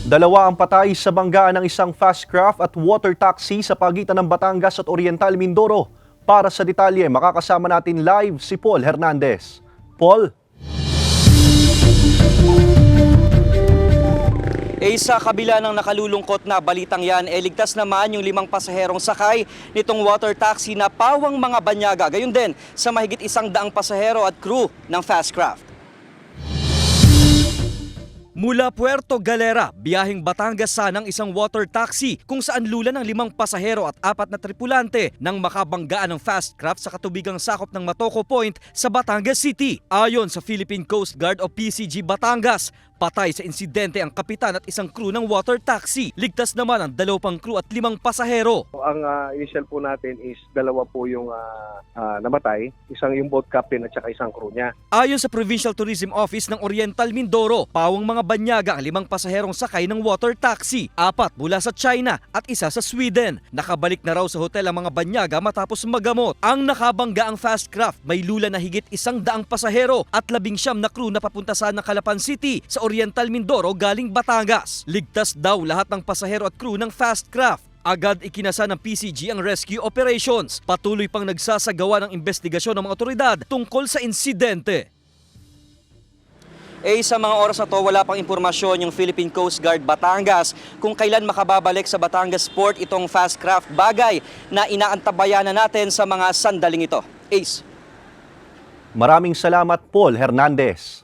Dalawa ang patay sa banggaan ng isang fast craft at water taxi sa pagitan ng Batangas at Oriental Mindoro. Para sa detalye, makakasama natin live si Paul Hernandez. Paul? Sa kabila ng nakalulungkot na balitang yan, ligtas naman yung 5 pasaherong sakay nitong water taxi na pawang mga banyaga. Gayon din sa mahigit 100 pasahero at crew ng fast craft. Mula Puerto Galera, biyaheng Batangas sanang isang water taxi kung saan lula ng 5 pasahero at 4 na tripulante nang makabanggaan ng fast craft sa katubigang sakop ng Matoco Point sa Batangas City. Ayon sa Philippine Coast Guard o PCG Batangas, patay sa insidente ang kapitan at isang crew ng water taxi. Ligtas naman ang 2 pang crew at 5 pasahero. Ang initial po natin is 2 po yung namatay, isang yung boat captain at saka isang crew niya. Ayon sa Provincial Tourism Office ng Oriental Mindoro, pawang mga banyaga ang 5 pasaherong sakay ng water taxi, 4 mula sa China at 1 sa Sweden. Nakabalik na raw sa hotel ang mga banyaga matapos magamot. Ang nakabangga ang fast craft may lula na higit 100 pasahero at 19 na crew na papunta sa Calapan City sa Oriental Mindoro galing Batangas. Ligtas daw lahat ng pasahero at crew ng fast craft. Agad ikinasa ng PCG ang rescue operations. Patuloy pang nagsasagawa ng investigasyon ng mga otoridad tungkol sa insidente. Sa mga oras na to, wala pang impormasyon yung Philippine Coast Guard Batangas kung kailan makababalik sa Batangas Port itong fast craft, bagay na inaantabayan na natin sa mga sandaling ito. Ace. Maraming salamat, Paul Hernandez.